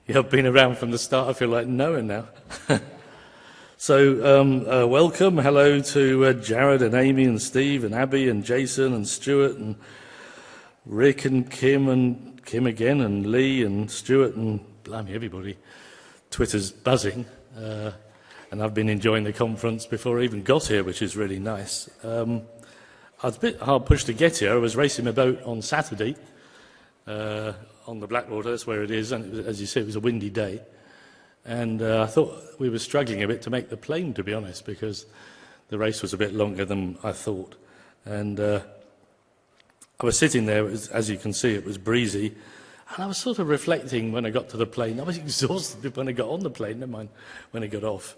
Yeah, I've been around from the start. I feel like Noah now. So, welcome. Hello to Jared and Amy and Steve and Abby and Jason and Stuart and Rick and Kim again and Lee and Stuart and blimey, everybody. Twitter's buzzing. And I've been enjoying the conference before I even got here, which is really nice. I was a bit hard pushed to get here. I was racing my boat on Saturday on the Blackwater, that's where it is, and as you said, it was a windy day. And I thought we were struggling a bit to make the plane, to be honest, because the race was a bit longer than I thought. And I was sitting there, as you can see, it was breezy, and I was sort of reflecting when I got to the plane. I was exhausted when I got on the plane, never mind when I got off.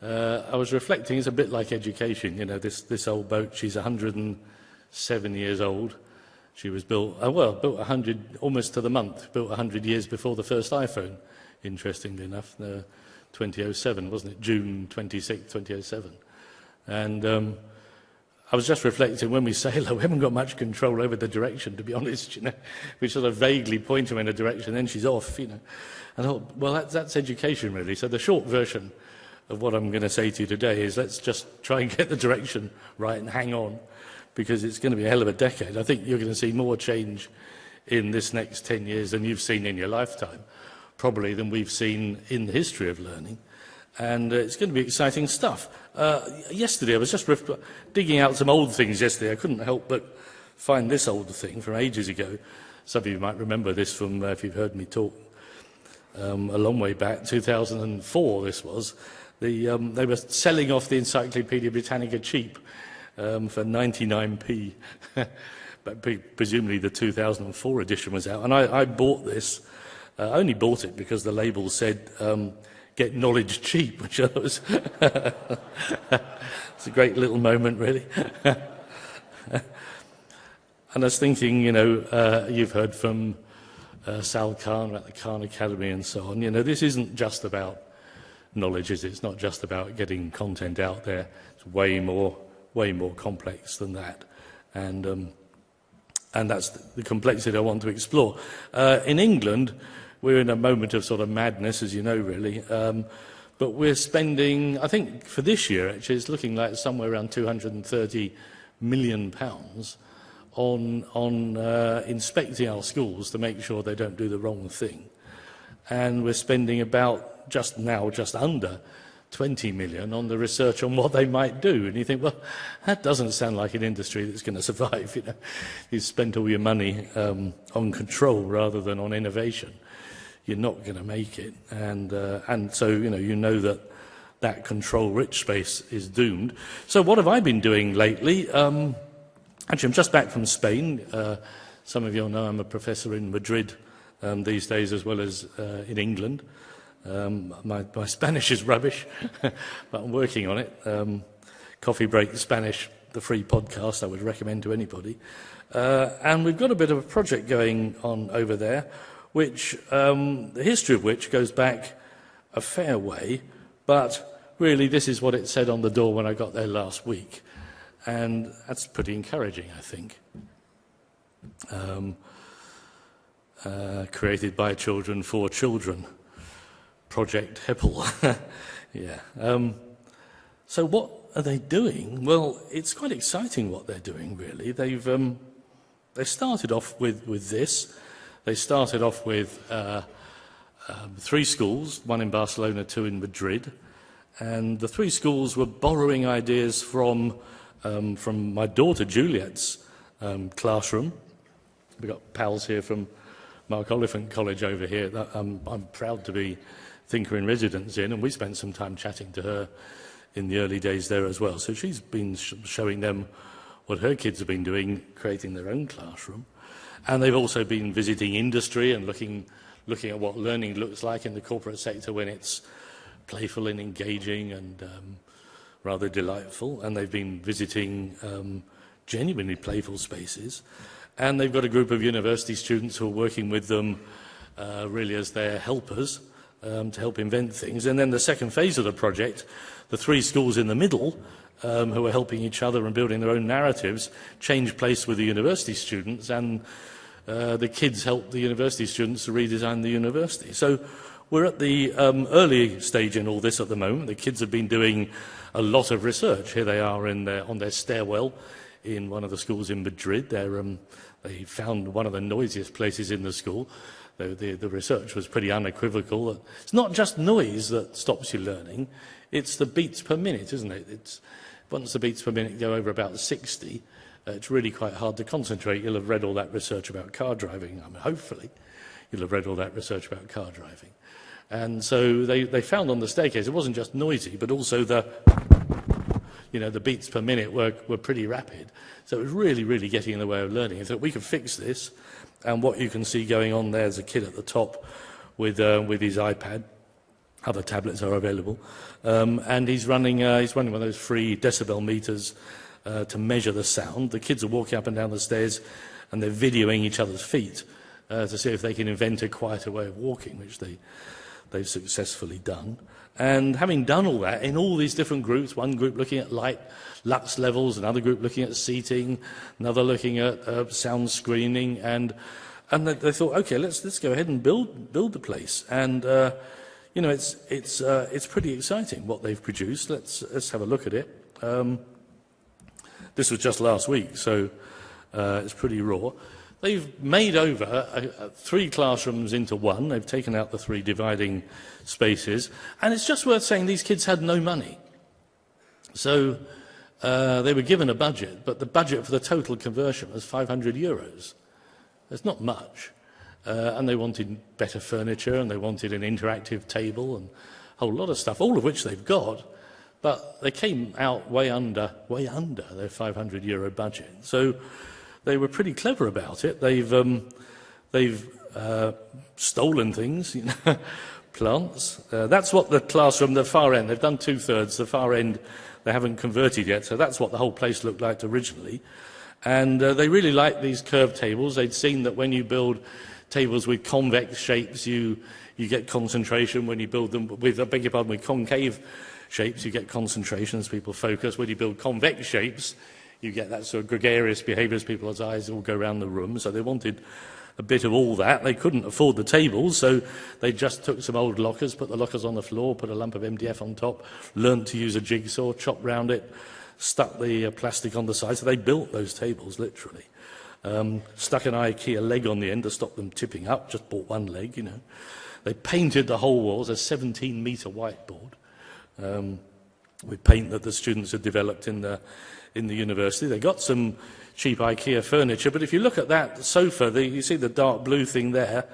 I was reflecting, it's a bit like education, you know, this old boat, she's 107 years old. She was built 100, almost to the month, built 100 years before the first iPhone, interestingly enough, 2007, wasn't it? June 26, 2007. And I was just reflecting, when we sail, we haven't got much control over the direction, to be honest, you know. We sort of vaguely point her in a direction, then she's off, you know. And I thought, well, that's education, really. So the short version of what I'm going to say to you today is let's just try and get the direction right and hang on, because it's going to be a hell of a decade. I think you're going to see more change in this next 10 years than you've seen in your lifetime, probably than we've seen in the history of learning. And it's going to be exciting stuff. Yesterday, I was just digging out some old things yesterday. I couldn't help but find this old thing from ages ago. Some of you might remember this from, if you've heard me talk, a long way back, 2004 this was. They were selling off the Encyclopaedia Britannica cheap for 99p. But presumably the 2004 edition was out. And I bought this. I only bought it because the label said, get knowledge cheap, which I was... It's a great little moment, really. And I was thinking, you know, you've heard from Sal Khan about the Khan Academy and so on. You know, this isn't just about knowledge, is it? It's not just about getting content out there. It's way more complex than that. And that's the complexity I want to explore. In England, we're in a moment of sort of madness, as you know, really. But we're spending, I think for this year, actually, it's looking like somewhere around £230 million on inspecting our schools to make sure they don't do the wrong thing. And we're spending about, just under 20 million on the research on what they might do. And you think, well, that doesn't sound like an industry that's going to survive. You know, you've spent all your money on control rather than on innovation. You're not going to make it. And so, you know that control-rich space is doomed. So what have I been doing lately? Actually, I'm just back from Spain. Some of you all know I'm a professor in Madrid these days, as well as in England. My Spanish is rubbish, but I'm working on it. Coffee Break Spanish, the free podcast I would recommend to anybody. And we've got a bit of a project going on over there, which the history of which goes back a fair way, but really this is what it said on the door when I got there last week. And that's pretty encouraging, I think. Created by children for children. Project Heppell. Yeah. So what are they doing? Well, it's quite exciting what they're doing, really. They started off with this. They started off with 3 schools, one in Barcelona, 2 in Madrid. And the 3 schools were borrowing ideas from my daughter Juliet's classroom. We've got pals here from Mark Oliphant College over here that I'm proud to be thinker in residence in, and we spent some time chatting to her in the early days there as well. So she's been showing them what her kids have been doing, creating their own classroom. And they've also been visiting industry and looking at what learning looks like in the corporate sector when it's playful and engaging and rather delightful. And they've been visiting genuinely playful spaces. And they've got a group of university students who are working with them really as their helpers to help invent things. And then the second phase of the project, the 3 schools in the middle, who are helping each other and building their own narratives, change place with the university students, and the kids help the university students to redesign the university. So we're at the early stage in all this at the moment. The kids have been doing a lot of research. Here they are on their stairwell in one of the schools in Madrid. They found one of the noisiest places in the school. The research was pretty unequivocal. It's not just noise that stops you learning, it's the beats per minute, isn't it? Once the beats per minute go over about 60, it's really quite hard to concentrate. You'll have read all that research about car driving. I mean, hopefully you'll have read all that research about car driving. And so they found on the staircase it wasn't just noisy, but also the beats per minute were pretty rapid. So it was really, really getting in the way of learning. I thought we could fix this. And what you can see going on there is a kid at the top with his iPad. Other tablets are available. And he's running one of those free decibel meters to measure the sound. The kids are walking up and down the stairs and they're videoing each other's feet to see if they can invent a quieter way of walking, which they've successfully done. And having done all that, in all these different groups, one group looking at light, lux levels, another group looking at seating, another looking at sound screening, and they thought, okay, let's go ahead and build the place. And it's pretty exciting what they've produced. Let's have a look at it. This was just last week, so it's pretty raw. They've made over 3 classrooms into one. They've taken out the 3 dividing spaces. And it's just worth saying these kids had no money. So they were given a budget, but the budget for the total conversion was €500. It's not much. And they wanted better furniture, and they wanted an interactive table, and a whole lot of stuff, all of which they've got. But they came out way under their €500 budget. So they were pretty clever about it. They've stolen things, plants. That's what the classroom, the far end, they've done 2/3. The far end they haven't converted yet, so that's what the whole place looked like originally. And they really liked these curved tables. They'd seen that when you build tables with convex shapes, you get concentration. When you build them with, with concave shapes, you get concentration as people focus. When you build convex shapes, you get that sort of gregarious behaviour as people's eyes all go around the room. So they wanted a bit of all that. They couldn't afford the tables, so they just took some old lockers, put the lockers on the floor, put a lump of MDF on top, learned to use a jigsaw, chopped round it, stuck the plastic on the side. So they built those tables, literally. Stuck an IKEA leg on the end to stop them tipping up, just bought one leg, They painted the whole walls, a 17-metre whiteboard, with paint that the students had developed in the university. They got some cheap IKEA furniture, but if you look at that sofa, you see the dark blue thing there,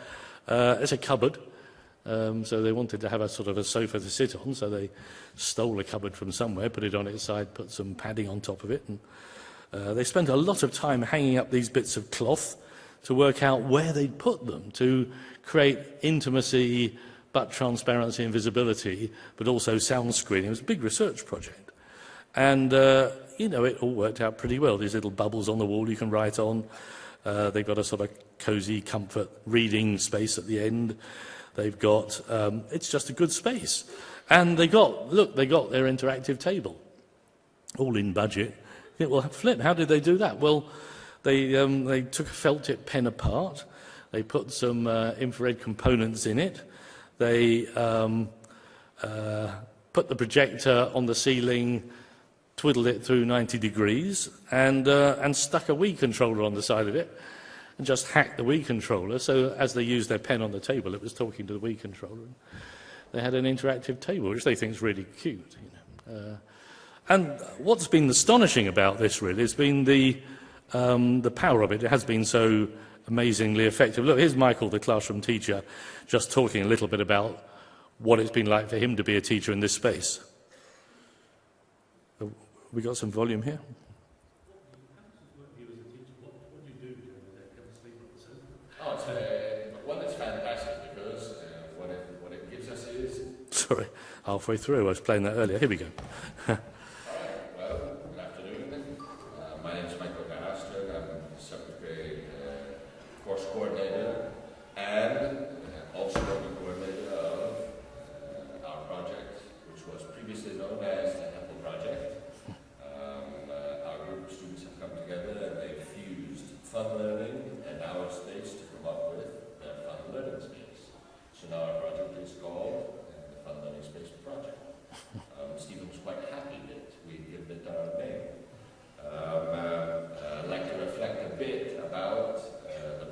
it's a cupboard. So they wanted to have a sort of a sofa to sit on, so they stole a cupboard from somewhere, put it on its side, put some padding on top of it, and they spent a lot of time hanging up these bits of cloth to work out where they'd put them, to create intimacy, but transparency and visibility, but also sound screening. It was a big research project. And, it all worked out pretty well. These little bubbles on the wall you can write on. They've got a sort of cosy comfort reading space at the end. They've got, it's just a good space. And they got their interactive table, all in budget. Yeah, well, flip, how did they do that? Well, they took a felt tip pen apart. They put some infrared components in it. They put the projector on the ceiling, twiddled it through 90 degrees, and stuck a Wii controller on the side of it, and just hacked the Wii controller. So as they used their pen on the table, it was talking to the Wii controller. They had an interactive table, which they think is really cute. And what's been astonishing about this really has been the power of it. It has been so amazingly effective. Look, here's Michael, the classroom teacher, just talking a little bit about what it's been like for him to be a teacher in this space. We got some volume here. It's fantastic because what it gives us is... Sorry, halfway through. I was playing that earlier. Here we go. All right. Well, good afternoon. My name is Michael. I'm subject grade course coordinator and also the coordinator of our project, which was previously known as the Heppell project. Our group of students have come together and they've fused fun learning and our space to come up with their fun learning space. So now our project is called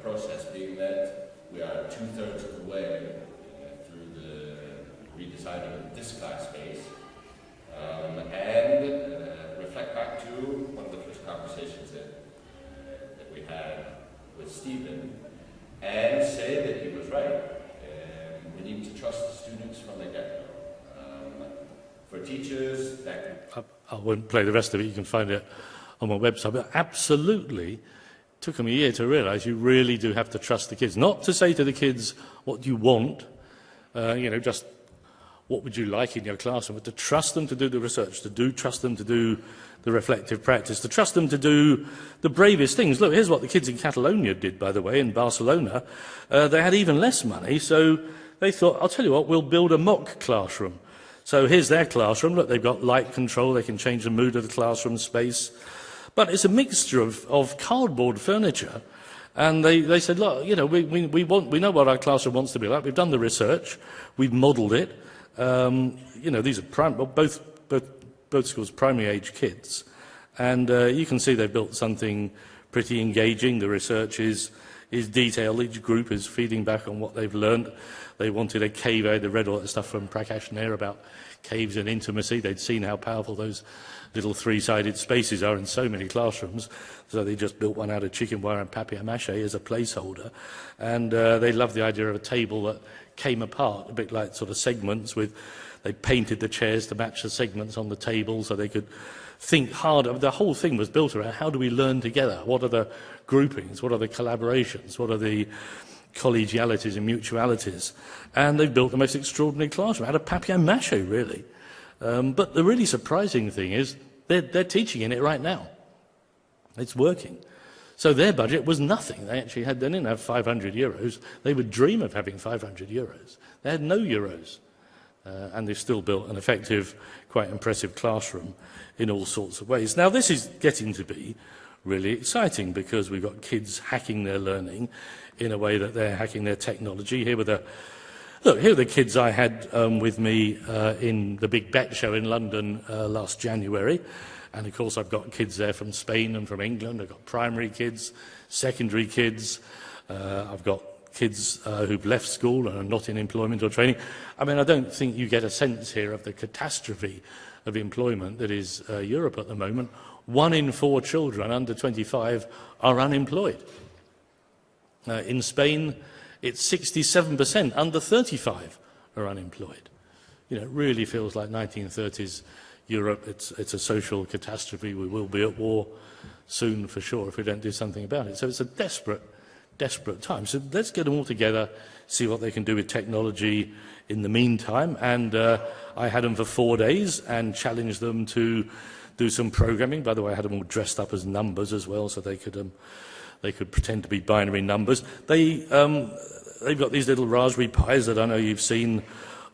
process being that we are 2/3 of the way through the redesigning of this class space, and reflect back to one of the first conversations that we had with Stephen, and say that he was right. We need to trust the students from the get-go. For teachers, I won't play the rest of it, you can find it on my website, but absolutely took them a year to realise you really do have to trust the kids. Not to say to the kids, what do you want, just what would you like in your classroom, but to trust them to do the research, trust them to do the reflective practice, to trust them to do the bravest things. Look, here's what the kids in Catalonia did, by the way, in Barcelona. They had even less money, so they thought, I'll tell you what, we'll build a mock classroom. So here's their classroom. Look, they've got light control. They can change the mood of the classroom space. But it's a mixture of cardboard furniture. And they said, look, we know what our classroom wants to be like. We've done the research. We've modelled it. These are both schools, primary age kids. And you can see they've built something pretty engaging. The research is detailed. Each group is feeding back on what they've learned. They wanted a cave. They read all that stuff from Prakash Nair about caves and intimacy. They'd seen how powerful those little three-sided spaces are in so many classrooms. So they just built one out of chicken wire and papier-mâché as a placeholder. And they loved the idea of a table that came apart, a bit like sort of segments with... They painted the chairs to match the segments on the table so they could think harder. The whole thing was built around how do we learn together? What are the groupings? What are the collaborations? What are the collegialities and mutualities? And they've built the most extraordinary classroom out of papier-mâché, really. But the really surprising thing is they're teaching in it right now. It's working. So their budget was nothing. They didn't have 500 euros. They would dream of having 500 euros. They had no euros. And they've still built an effective, quite impressive classroom in all sorts of ways. Now, this is getting to be really exciting because we've got kids hacking their learning in a way that they're hacking their technology. Here are the kids I had with me in the Big Bet show in London last January. And, of course, I've got kids there from Spain and from England. I've got primary kids, secondary kids. I've got kids who've left school and are not in employment or training. I mean, I don't think you get a sense here of the catastrophe of employment that is Europe at the moment. 1 in 4 children under 25 are unemployed. In Spain, it's 67% under 35 are unemployed. It really feels like 1930s Europe. It's a social catastrophe. We will be at war soon for sure if we don't do something about it. So it's a desperate time. So let's get them all together, see what they can do with technology in the meantime. And I had them for 4 days and challenged them to do some programming. By the way, I had them all dressed up as numbers as well, so they could pretend to be binary numbers. They've got these little Raspberry Pis that I know you've seen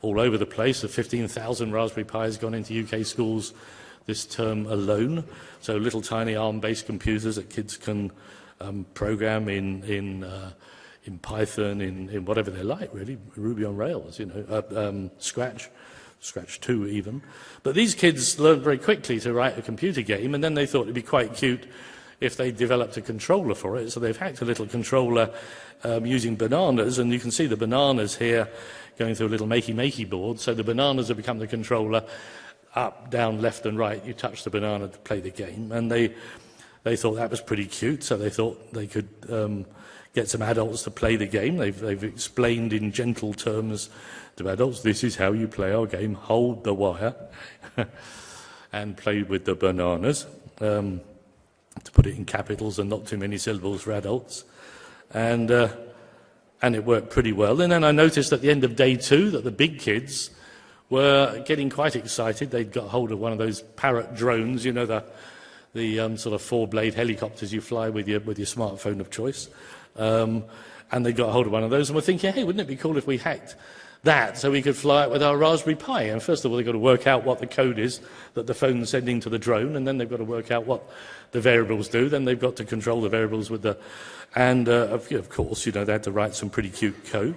all over the place. 15,000 Raspberry Pis gone into UK schools this term alone. So little tiny ARM-based computers that kids can program in Python, in whatever they like, really, Ruby on Rails, Scratch 2 even. But these kids learned very quickly to write a computer game, and then they thought it'd be quite cute if they developed a controller for it. So they've hacked a little controller using bananas, and you can see the bananas here going through a little makey board. So the bananas have become the controller, up, down, left and right. You touch the banana to play the game, and they thought that was pretty cute, so they thought they could get some adults to play the game. They've explained in gentle terms to adults, this is how you play our game, hold the wire, and play with the bananas, to put it in capitals and not too many syllables for adults. And it worked pretty well. And then I noticed at the end of day 2 that the big kids were getting quite excited. They'd got hold of one of those parrot drones, the sort of 4-blade helicopters you fly with your smartphone of choice. And they got hold of one of those and were thinking, hey, wouldn't it be cool if we hacked that so we could fly it with our Raspberry Pi? And first of all, they've got to work out what the code is that the phone's sending to the drone, and then they've got to work out what the variables do. Then they've got to control the variables with the... And, of course, they had to write some pretty cute code,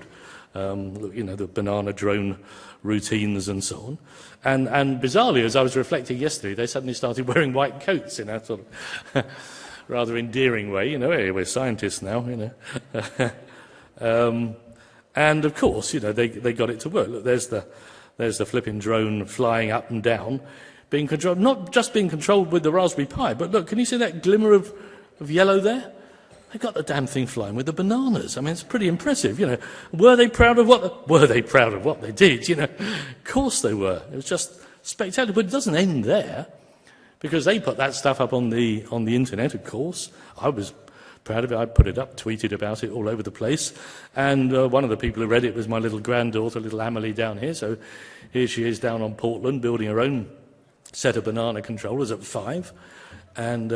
the banana drone routines and so on. And bizarrely, as I was reflecting yesterday, they suddenly started wearing white coats in our sort of rather endearing way, hey, we're scientists now, And of course, they got it to work. Look, there's the flipping drone flying up and down, being controlled, not just being controlled with the Raspberry Pi, but look, can you see that glimmer of yellow there? They got the damn thing flying with the bananas. I mean, it's pretty impressive, Were they proud of what they did, Of course they were. It was just spectacular. But it doesn't end there, because they put that stuff up on the internet, of course. I was proud of it. I put it up, tweeted about it all over the place. And one of the people who read it was my little granddaughter, little Amelie, down here. So here she is down on Portland, building her own set of banana controllers at 5. And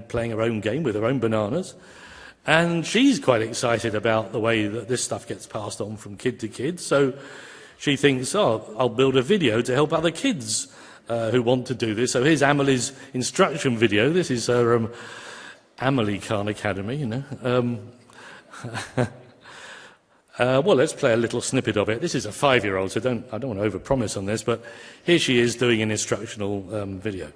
playing her own game with her own bananas. And she's quite excited about the way that this stuff gets passed on from kid to kid. So she thinks, I'll build a video to help other kids who want to do this. So here's Amelie's instruction video. This is her Amelie Khan Academy, well, let's play a little snippet of it. This is a 5-year-old, so I don't want to overpromise on this, but here she is doing an instructional video.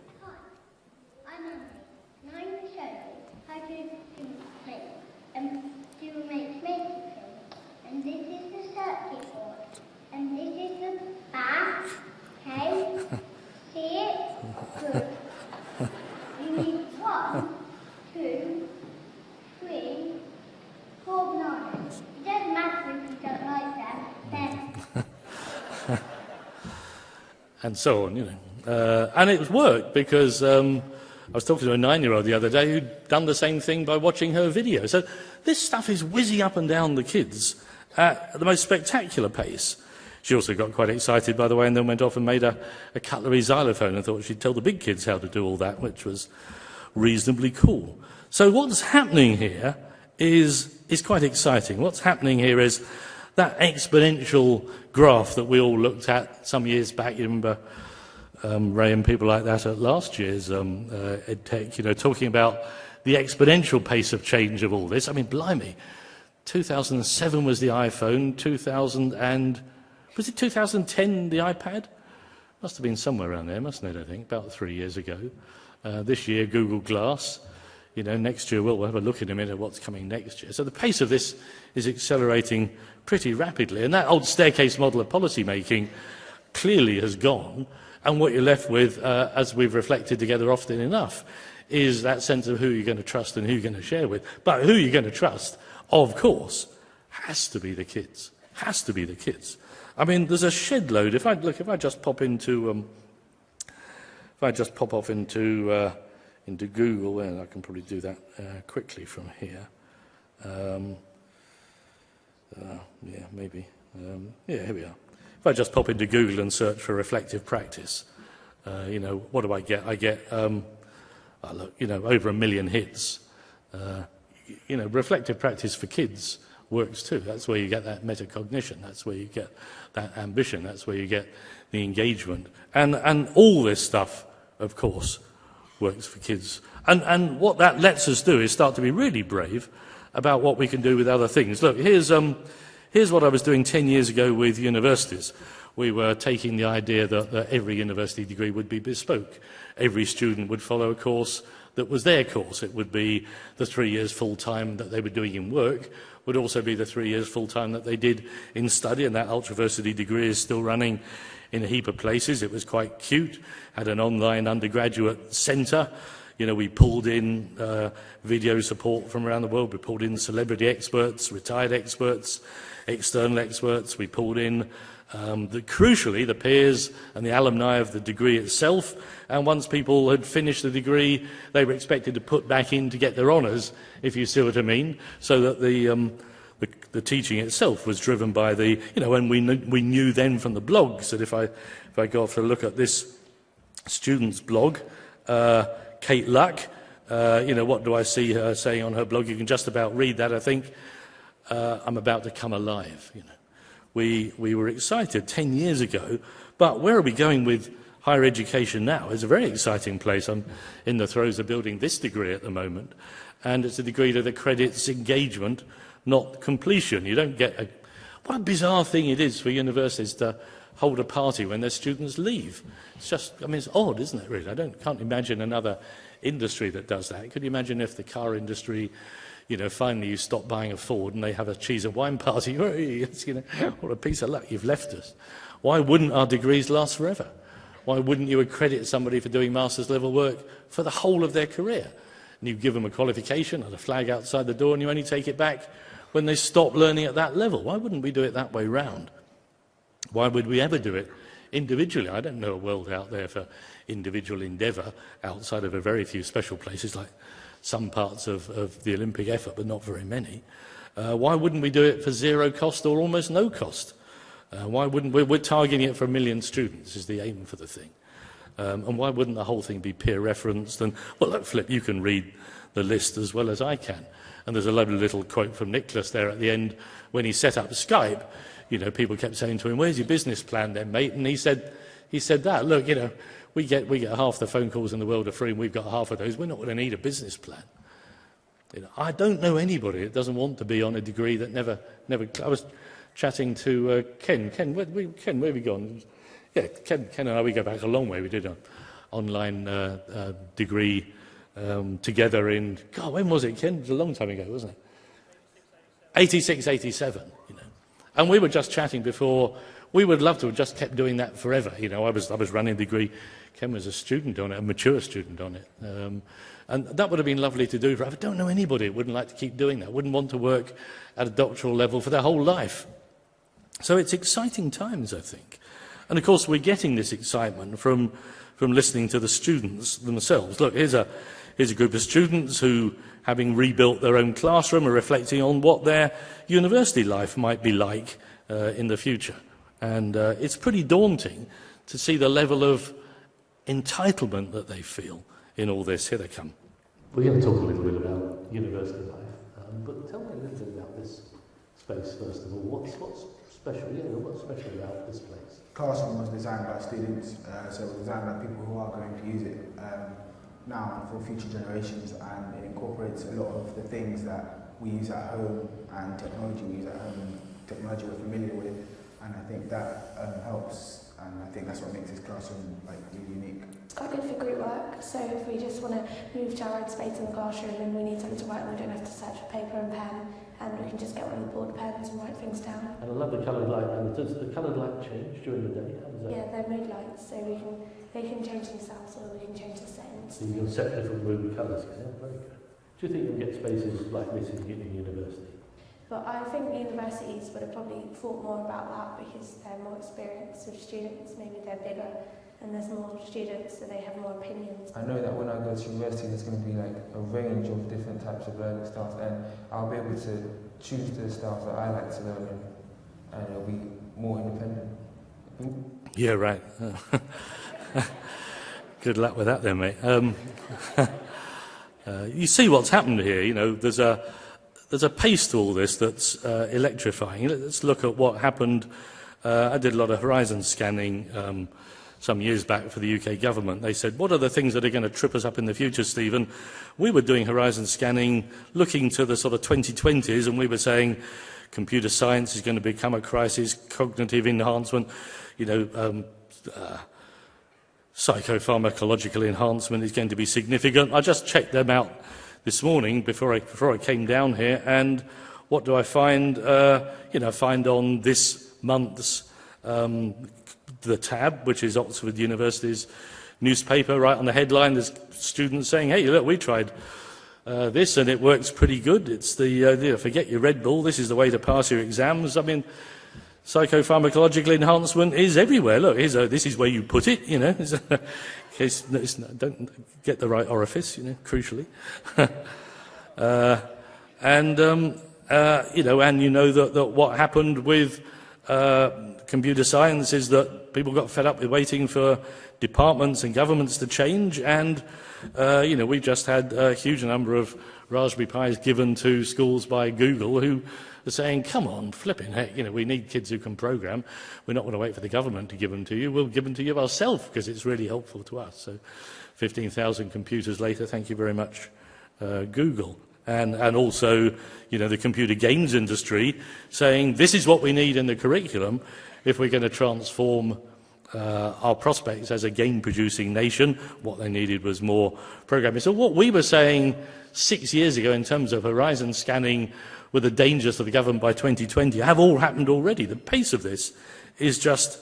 And so on, and it worked because I was talking to a 9-year-old the other day who'd done the same thing by watching her video. So this stuff is whizzing up and down the kids at the most spectacular pace. She also got quite excited, by the way, and then went off and made a cutlery xylophone and thought she'd tell the big kids how to do all that, which was reasonably cool. So what's happening here is quite exciting. What's happening here is that exponential graph that we all looked at some years back. You remember Ray and people like that at last year's EduTECH, talking about the exponential pace of change of all this. I mean, blimey, 2007 was the iPhone, was it 2010 the iPad? Must have been somewhere around there, mustn't it, I think, about 3 years ago. This year, Google Glass. Next year, we'll have a look in a minute at what's coming next year. So the pace of this is accelerating pretty rapidly. And that old staircase model of policy making clearly has gone. And what you're left with, as we've reflected together often enough, is that sense of who you're going to trust and who you're going to share with. But who you're going to trust, of course, has to be the kids. Has to be the kids. I mean, there's a shed load. If I just pop into, into Google, and I can probably do that quickly from here. Yeah, maybe. Yeah, here we are. If I just pop into Google and search for reflective practice, what do I get? I get, look, over 1 million hits. Reflective practice for kids works too. That's where you get that metacognition. That's where you get that ambition. That's where you get the engagement. And all this stuff, of course, works for kids. And what that lets us do is start to be really brave about what we can do with other things. Look, here's what I was doing 10 years ago with universities. We were taking the idea that every university degree would be bespoke. Every student would follow a course that was their course. It would be the 3 years full-time that they were doing in work, would also be the 3 years full-time that they did in study, and that ultraversity degree is still running in a heap of places. It was quite cute, had an online undergraduate centre. We pulled in video support from around the world. We pulled in celebrity experts, retired experts, external experts. We pulled in, crucially, the peers and the alumni of the degree itself. And once people had finished the degree, they were expected to put back in to get their honours, if you see what I mean, so that the teaching itself was driven by the, and we knew then from the blogs that if I go off to look at this student's blog, Kate Luck, what do I see her saying on her blog? You can just about read that, I think. I'm about to come alive. We were excited 10 years ago, but where are we going with higher education now? It's a very exciting place. I'm in the throes of building this degree at the moment, and it's a degree that accredits engagement, not completion. You don't get what a bizarre thing it is for universities to hold a party when their students leave. It's just, it's odd, isn't it, really? Can't imagine another industry that does that. Could you imagine if the car industry, you know, finally you stop buying a Ford and they have a cheese and wine party? It's, you know, what a piece of luck, you've left us. Why wouldn't our degrees last forever? Why wouldn't you accredit somebody for doing master's level work for the whole of their career? And you give them a qualification and a flag outside the door, and you only take it back when they stop learning at that level. Why wouldn't we do it that way round? Why would we ever do it individually? I don't know a world out there for individual endeavour outside of a very few special places like some parts of the Olympic effort, but not very many. Why wouldn't we do it for zero cost or almost no cost? Why wouldn't we're targeting it for 1 million students is the aim for the thing. And why wouldn't the whole thing be peer referenced? And, well, look, Flip, you can read the list as well as I can. And there's a lovely little quote from Nicholas there at the end. When he set up Skype, you know, people kept saying to him, "Where's your business plan then, mate?" And he said that, look, you know, we get half the phone calls in the world are free and we've got half of those. We're not going to need a business plan. You know, I don't know anybody that doesn't want to be on a degree that never. I was chatting to Ken. Ken, where have we gone? Yeah, Ken and I, we go back a long way. We did an online degree together in, God, when was it, Ken? It was a long time ago, wasn't it? 86, 87, you know. And we were just chatting before. We would love to have just kept doing that forever. You know, I was running a degree. Ken was a student on it, a mature student on it. And that would have been lovely to do. But I don't know anybody who wouldn't like to keep doing that, wouldn't want to work at a doctoral level for their whole life. So it's exciting times, I think. And of course, we're getting this excitement from listening to the students themselves. Look, here's a group of students who, having rebuilt their own classroom, are reflecting on what their university life might be like in the future. And it's pretty daunting to see the level of entitlement that they feel in all this. Here they come. We're going to talk a little bit about university life, but tell me a little bit about this space, first of all. What's special? Yeah, what's special about this place? Classroom was designed by students, so it was designed by people who are going to use it now for future generations, and it incorporates a lot of the things that we use at home and technology we use at home and technology we're familiar with, and I think that helps, and I think that's what makes this classroom like really unique. It's quite good for group work, so if we just want to move to our own space in the classroom and we need something to write on, we don't have to search for paper and pen, and we can just get one of the board pens and write things down. And I love the coloured light. And does the coloured light change during the day? How does that? Yeah, they're mood lights, so they can change themselves or we can change the settings. So you can set different mood colours. Yeah, very good. Do you think you'll get spaces like this in university? But I think universities would have probably thought more about that because they're more experienced with students, maybe they're bigger and there's more students so they have more opinions. I know that when I go to university there's going to be like a range of different types of learning styles, and I'll be able to choose the styles that I like to learn in, and it'll be more independent. Yeah, right. Good luck with that then, mate. You see what's happened here. You know, there's a pace to all this that's electrifying. Let's look at what happened. I did a lot of horizon scanning some years back for the UK government. They said, what are the things that are going to trip us up in the future, Stephen? We were doing horizon scanning, looking to the sort of 2020s, and we were saying computer science is going to become a crisis, cognitive enhancement, you know, psychopharmacological enhancement is going to be significant. I just checked them out this morning before I came down here, and what do I find? Find on this month's the tab, which is Oxford University's newspaper, right on the headline, there's students saying, hey, look, we tried this and it works pretty good. It's the forget your Red Bull, this is the way to pass your exams. I mean, psychopharmacological enhancement is everywhere. Look, this is where you put it, you know. Don't get the right orifice, you know, crucially. And you know that what happened with computer science is that people got fed up with waiting for departments and governments to change, and we've just had a huge number of Raspberry Pis given to schools by Google who are saying, come on, flipping heck, we need kids who can program. We're not going to wait for the government to give them to you. We'll give them to you ourselves because it's really helpful to us. So 15,000 computers later, thank you very much, Google. And also, the computer games industry saying this is what we need in the curriculum if we're going to transform our prospects as a game-producing nation. What they needed was more programming. So what we were saying 6 years ago in terms of horizon scanning with the dangers of the government by 2020 have all happened already. The pace of this is just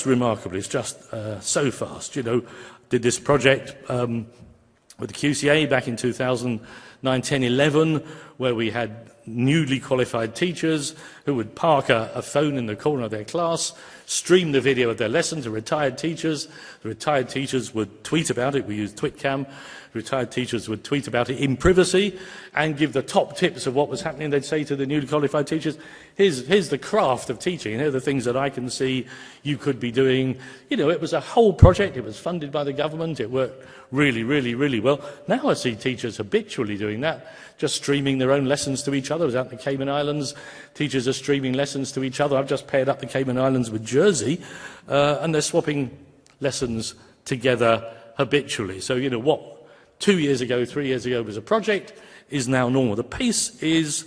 remarkable. It's just so fast. You know, did this project with the QCA back in 2009, 10, 11, where we had newly qualified teachers who would park a phone in the corner of their class, stream the video of their lesson to retired teachers. The retired teachers would tweet about it. We used TwitCam. Retired teachers would tweet about it in privacy and give the top tips of what was happening. They'd say to the newly qualified teachers, here's the craft of teaching. Here are the things that I can see you could be doing. You know, it was a whole project. It was funded by the government. It worked really, really, really well. Now I see teachers habitually doing that, just streaming their own lessons to each other. I was out in the Cayman Islands. Teachers are streaming lessons to each other. I've just paired up the Cayman Islands with Jersey, and they're swapping lessons together habitually. So, you know, what 2 years ago, 3 years ago was a project is now normal. The pace is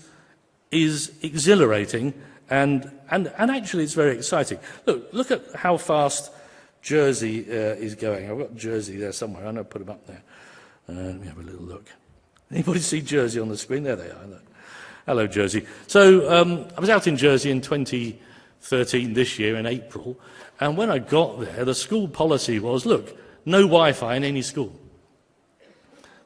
exhilarating and actually it's very exciting. Look at how fast Jersey is going. I've got Jersey there somewhere. I know I put them up there. Let me have a little look. Anybody see Jersey on the screen? There they are. Look. Hello, Jersey. So I was out in Jersey in 2013 this year in April, and when I got there, the school policy was, look, no Wi-Fi in any school.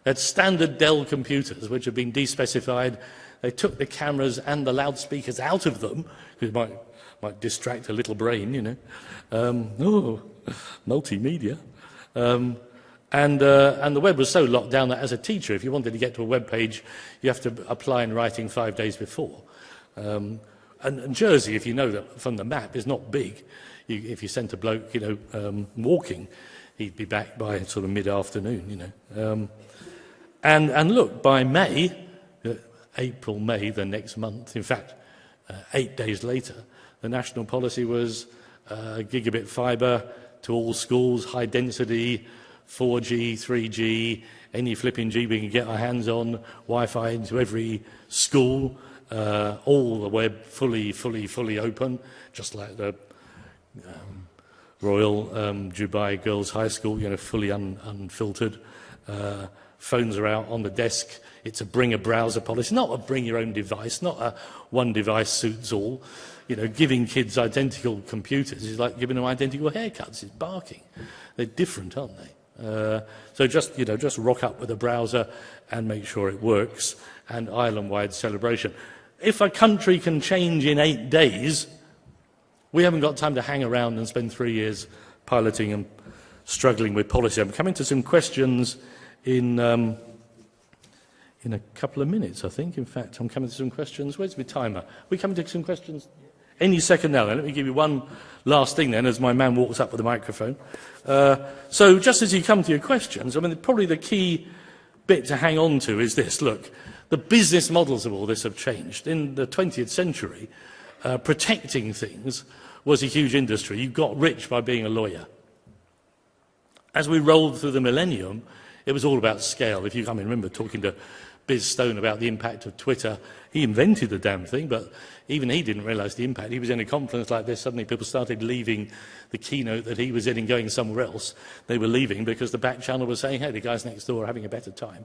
They had standard Dell computers, which had been despecified. They took the cameras and the loudspeakers out of them, because it might distract a little brain, you know. Multimedia. And the web was so locked down that as a teacher, if you wanted to get to a web page, you have to apply in writing 5 days before. And Jersey, if you know that from the map, is not big. If you sent a bloke, you know, walking, he'd be back by sort of mid-afternoon, you know. And look, by May, April, May, the next month, in fact, 8 days later, the national policy was gigabit fibre to all schools, high density, 4G, 3G, any flipping G we can get our hands on, Wi-Fi into every school, all the web fully open, just like the Royal Dubai Girls High School, you know, fully unfiltered. Phones are out on the desk. It's a bring a browser policy, not a bring your own device, not a one device suits all. You know, giving kids identical computers is like giving them identical haircuts. It's barking. They're different, aren't they? So just rock up with a browser and make sure it works, and island-wide celebration. If a country can change in 8 days, we haven't got time to hang around and spend 3 years piloting and struggling with policy. I'm coming to some questions in a couple of minutes, I think. In fact, I'm coming to some questions. Where's my timer? We coming to some questions any second now, then. Let me give you one last thing then, as my man walks up with the microphone. So just as you come to your questions, I mean, probably the key bit to hang on to is this. Look, the business models of all this have changed. In the 20th century, protecting things was a huge industry. You got rich by being a lawyer. As we rolled through the millennium, it was all about scale. If you come and remember talking to Biz Stone about the impact of Twitter, he invented the damn thing, but even he didn't realise the impact. He was in a conference like this, suddenly people started leaving the keynote that he was in and going somewhere else. They were leaving because the back channel was saying, hey, the guys next door are having a better time.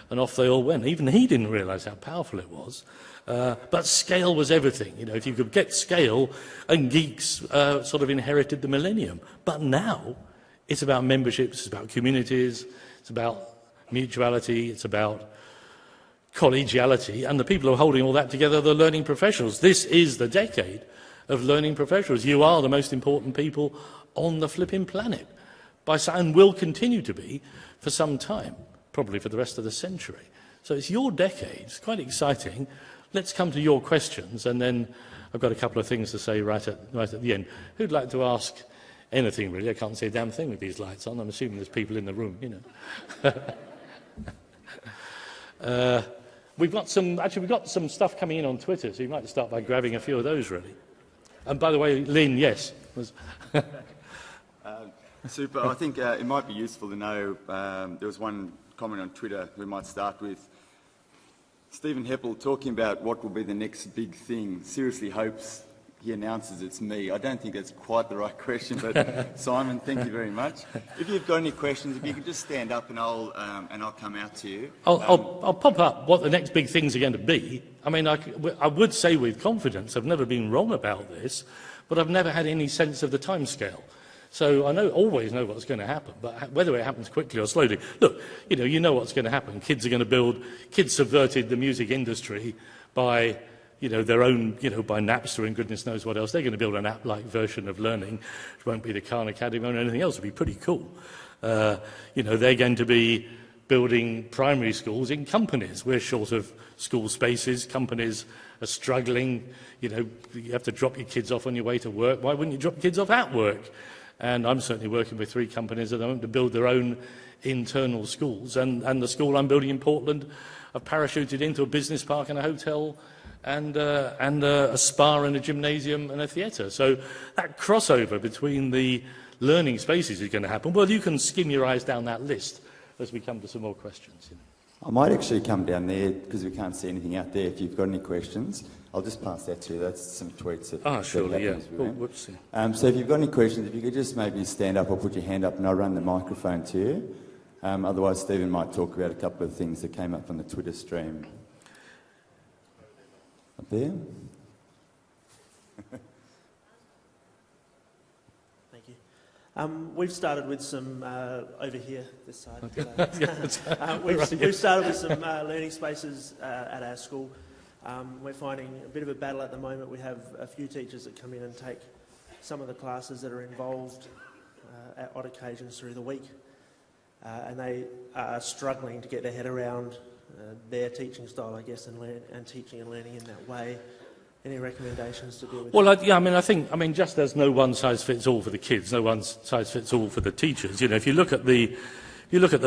And off they all went. Even he didn't realise how powerful it was. But scale was everything. You know, if you could get scale, and geeks sort of inherited the millennium. But now, it's about memberships, it's about communities, it's about mutuality, it's about collegiality, and the people who are holding all that together are the learning professionals. This is the decade of learning professionals. You are the most important people on the flipping planet, and will continue to be for some time, probably for the rest of the century. So it's your decade. It's quite exciting. Let's come to your questions, and then I've got a couple of things to say right at the end. Who'd like to ask anything, really? I can't see a damn thing with these lights on. I'm assuming there's people in the room, you know. We've got some stuff coming in on Twitter, so you might start by grabbing a few of those, really. And by the way, Lynn, yes. Super. I think it might be useful to know, there was one comment on Twitter we might start with. Stephen Heppell talking about what will be the next big thing, seriously hopes he announces it's me. I don't think that's quite the right question, but Simon, thank you very much. If you've got any questions, if you could just stand up and I'll come out to you. I'll pop up what the next big things are going to be. I mean, I would say with confidence, I've never been wrong about this, but I've never had any sense of the timescale. So I always know what's going to happen, but whether it happens quickly or slowly, look, you know what's going to happen. Kids subverted the music industry by, their own, by Napster and goodness knows what else. They're going to build an app-like version of learning, which won't be the Khan Academy or anything else. It'll be pretty cool. They're going to be building primary schools in companies. We're short of school spaces. Companies are struggling. You have to drop your kids off on your way to work. Why wouldn't you drop your kids off at work? And I'm certainly working with 3 companies at the moment to build their own internal schools. And the school I'm building in Portland, I've parachuted into a business park and a hotel and a spa and a gymnasium and a theatre. So that crossover between the learning spaces is going to happen. Well, you can skim your eyes down that list as we come to some more questions. I might actually come down there because we can't see anything out there. If you've got any questions, I'll just pass that to you. That's some tweets. Surely, yeah. Oh, whoops. So if you've got any questions, if you could just maybe stand up or put your hand up and I'll run the microphone to you. Otherwise, Stephen might talk about a couple of things that came up on the Twitter stream. Up there? Thank you. We've started with some, over here, this side. We've started with some learning spaces at our school. We're finding a bit of a battle at the moment. We have a few teachers that come in and take some of the classes that are involved at odd occasions through the week. And they are struggling to get their head around their teaching style, I guess, and teaching and learning in that way. Any recommendations to deal with? Well, I think just there's no one size fits all for the kids, no one size fits all for the teachers. If you look at the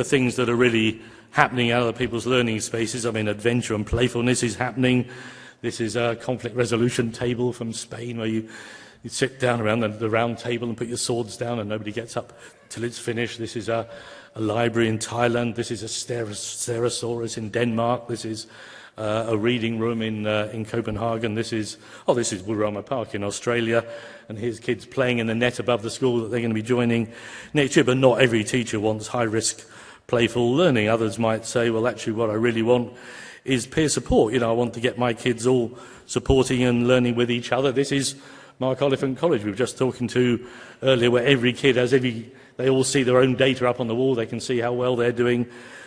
things that are really happening out of people's learning spaces, adventure and playfulness is happening. This is a conflict resolution table from Spain where you sit down around the round table and put your swords down and nobody gets up till it's finished. This is a library in Thailand. This is a Stegosaurus in Denmark. This is a reading room in Copenhagen. This is Wurama Park in Australia. And here's kids playing in the net above the school that they're going to be joining next year. But not every teacher wants high-risk, playful learning. Others might say, well, actually, what I really want is peer support. I want to get my kids all supporting and learning with each other. This is Mark Oliphant College we were just talking to earlier, where every kid has they all see their own data up on the wall. They can see how well they're doing.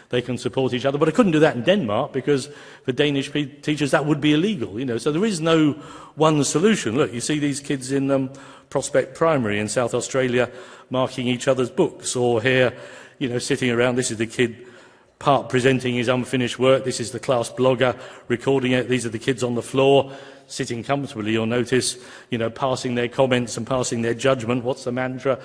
They can support each other. But I couldn't do that in Denmark because for Danish teachers that would be illegal. So there is no one solution. Look, you see these kids in Prospect Primary in South Australia marking each other's books, or here, sitting around. This is the kid part presenting his unfinished work. This is the class blogger recording it. These are the kids on the floor sitting comfortably, you'll notice, passing their comments and passing their judgment. What's the mantra?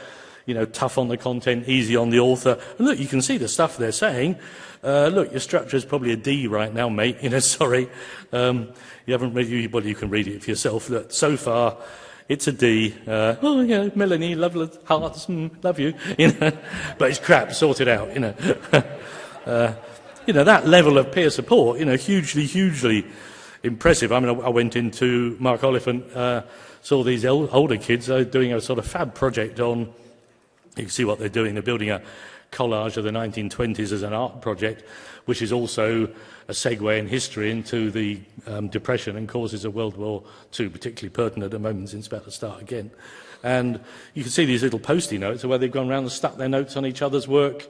Tough on the content, easy on the author. And look, you can see the stuff they're saying. Look, your structure is probably a D right now, mate. Sorry. You haven't read it. Well, you can read it for yourself. Look, so far, it's a D. Melanie, lovely hearts, love you. But it's crap, sort it out, that level of peer support, hugely impressive. I went into Mark Oliphant, saw these older kids doing a sort of fab project on. You can see what they're doing. They're building a collage of the 1920s as an art project, which is also a segue in history into the Depression and causes of World War II, particularly pertinent at the moment since it's about to start again. And you can see these little post-it notes where they've gone around and stuck their notes on each other's work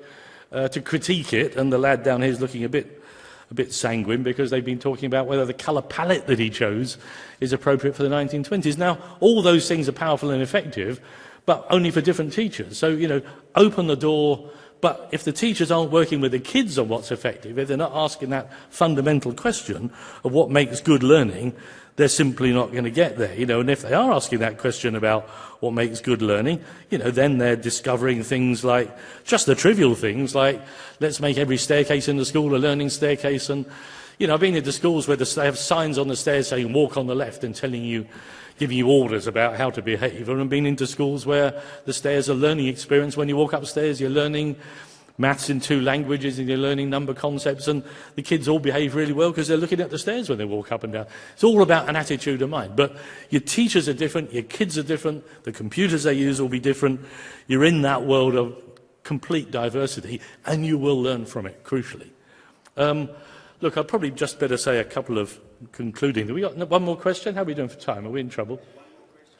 to critique it. And the lad down here is looking a bit sanguine because they've been talking about whether the colour palette that he chose is appropriate for the 1920s. Now, all those things are powerful and effective, but only for different teachers. So, open the door. But if the teachers aren't working with the kids on what's effective, if they're not asking that fundamental question of what makes good learning, they're simply not going to get there. And if they are asking that question about what makes good learning, then they're discovering things like, just the trivial things like, let's make every staircase in the school a learning staircase. And, I've been into schools where they have signs on the stairs saying walk on the left and giving you orders about how to behave. And I've been into schools where the stairs are learning experience. When you walk upstairs, you're learning maths in 2 languages, and you're learning number concepts, and the kids all behave really well because they're looking at the stairs when they walk up and down. It's all about an attitude of mind. But your teachers are different, your kids are different, the computers they use will be different. You're in that world of complete diversity, and you will learn from it, crucially. Look, I'd probably just better say a couple of concluding. Have we got one more question? How are we doing for time? Are we in trouble?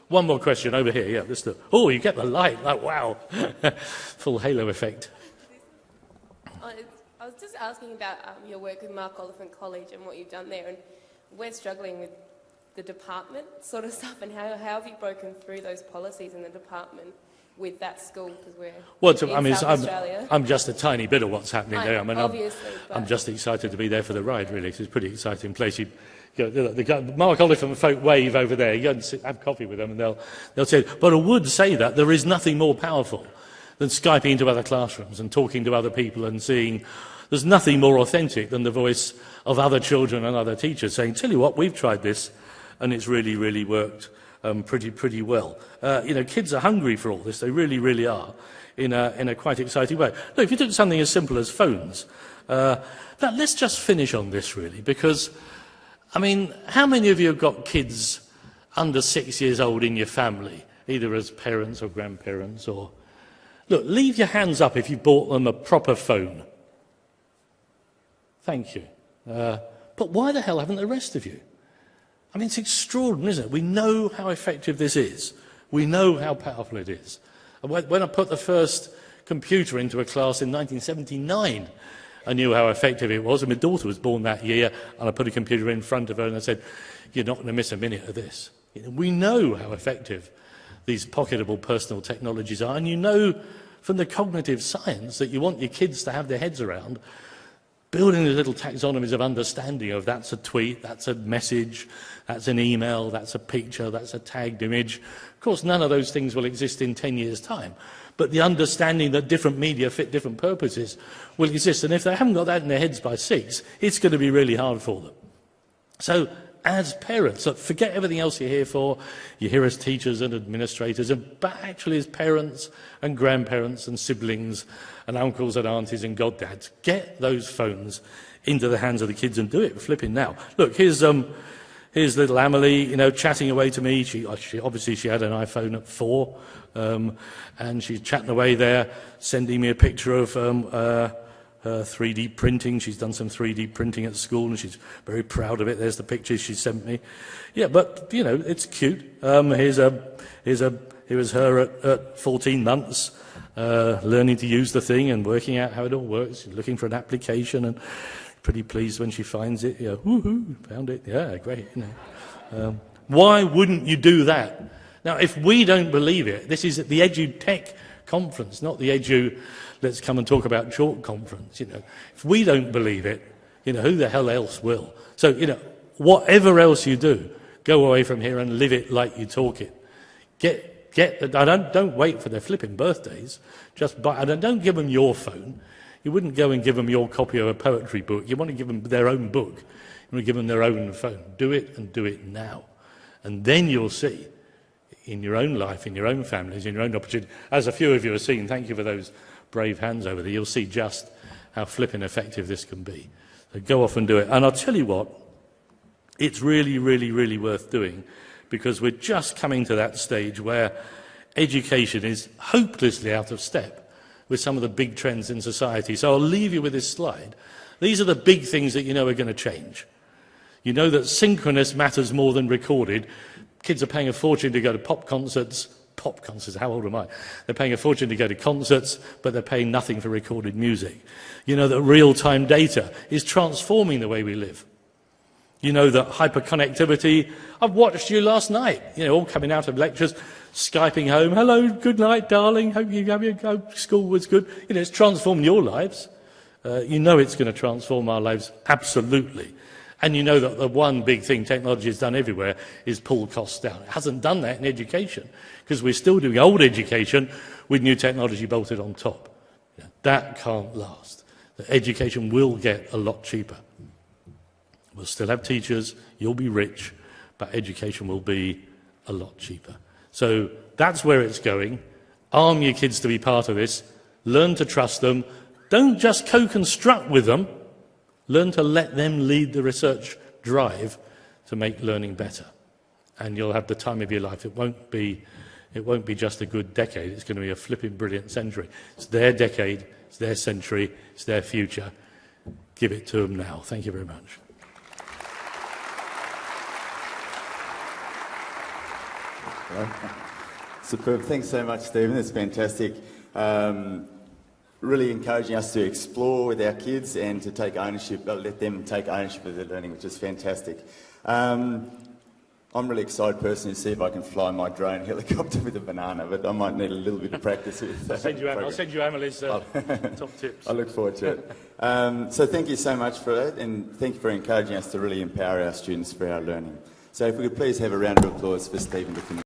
One more question over here, yeah. Oh, you get the light, like, wow. Full halo effect. I was just asking about your work with Mark Oliphant College and what you've done there, and we're struggling with the department sort of stuff, and how have you broken through those policies in the department with that school, because we're South Australia. I'm just a tiny bit of what's happening there. Obviously, I'm just excited to be there for the ride, really. It's a pretty exciting place. The Mark Oliphant folk wave over there. You go and have coffee with them, and they'll say. But I would say that there is nothing more powerful than Skyping into other classrooms and talking to other people and seeing. There's nothing more authentic than the voice of other children and other teachers saying, "Tell you what, we've tried this, and it's really, really worked." Pretty well. Kids are hungry for all this. They really, really are, in a quite exciting way. Look, if you took something as simple as phones, let's just finish on this, really, because, I mean, how many of you have got kids under 6 years old in your family, either as parents or grandparents? Or look, leave your hands up if you bought them a proper phone. Thank you. But why the hell haven't the rest of you? I mean, it's extraordinary, isn't it? We know how effective this is. We know how powerful it is. When I put the first computer into a class in 1979, I knew how effective it was. And my daughter was born that year, and I put a computer in front of her and I said, "You're not going to miss a minute of this." We know how effective these pocketable personal technologies are, and you know from the cognitive science that you want your kids to have their heads around building the little taxonomies of understanding of that's a tweet, that's a message, that's an email, that's a picture, that's a tagged image. Of course, none of those things will exist in 10 years' time. But the understanding that different media fit different purposes will exist. And if they haven't got that in their heads by 6, it's going to be really hard for them. So, as parents, forget everything else you're here for. You're here as teachers and administrators, but actually as parents and grandparents and siblings and uncles and aunties and goddads, get those phones into the hands of the kids and do it flipping now. Look, here's little Amelie, chatting away to me. She obviously had an iPhone at 4, and she's chatting away there, sending me a picture of her 3D printing. She's done some 3D printing at school, and she's very proud of it. There's the pictures she sent me. Yeah, but it's cute. Here was her at 14 months, learning to use the thing and working out how it all works. She's looking for an application and pretty pleased when she finds it. Woohoo, found it. Yeah, great. Why wouldn't you do that? Now, if we don't believe it, this is at the EduTECH conference, not the let's come and talk about chalk conference. If we don't believe it, who the hell else will? So, whatever else you do, go away from here and live it like you talk it. Don't wait for their flipping birthdays. Just buy, and don't give them your phone. You wouldn't go and give them your copy of a poetry book. You want to give them their own book. You want to give them their own phone. Do it, and do it now. And then you'll see, in your own life, in your own families, in your own opportunity, as a few of you are seeing, thank you for those brave hands over there, you'll see just how flipping effective this can be. So go off and do it. And I'll tell you what, it's really, really, really worth doing, because we're just coming to that stage where education is hopelessly out of step with some of the big trends in society. So I'll leave you with this slide. These are the big things that are going to change. You know that synchronous matters more than recorded. Kids are paying a fortune to go to pop concerts, how old am I? They're paying a fortune to go to concerts, but they're paying nothing for recorded music. You know that real-time data is transforming the way we live. You know that hyperconnectivity, I've watched you last night, all coming out of lectures, Skyping home, hello, good night, darling, hope school was good. It's transformed your lives. It's going to transform our lives, absolutely. And you know that the one big thing technology has done everywhere is pull costs down. It hasn't done that in education, because we're still doing old education with new technology bolted on top. That can't last. The education will get a lot cheaper. We'll still have teachers, you'll be rich, but education will be a lot cheaper. So that's where it's going. Arm your kids to be part of this. Learn to trust them. Don't just co-construct with them. Learn to let them lead the research drive to make learning better. And you'll have the time of your life. It won't be just a good decade. It's going to be a flipping brilliant century. It's their decade, it's their century, it's their future. Give it to them now. Thank you very much. Superb. Thanks so much, Stephen. It's fantastic. Really encouraging us to explore with our kids and to take ownership, let them take ownership of their learning, which is fantastic. I'm really excited personally to see if I can fly my drone helicopter with a banana, but I might need a little bit of practice with that. I'll send you Amelie's top tips. I look forward to it. So thank you so much for that, and thank you for encouraging us to really empower our students for our learning. So if we could please have a round of applause for Stephen to finish.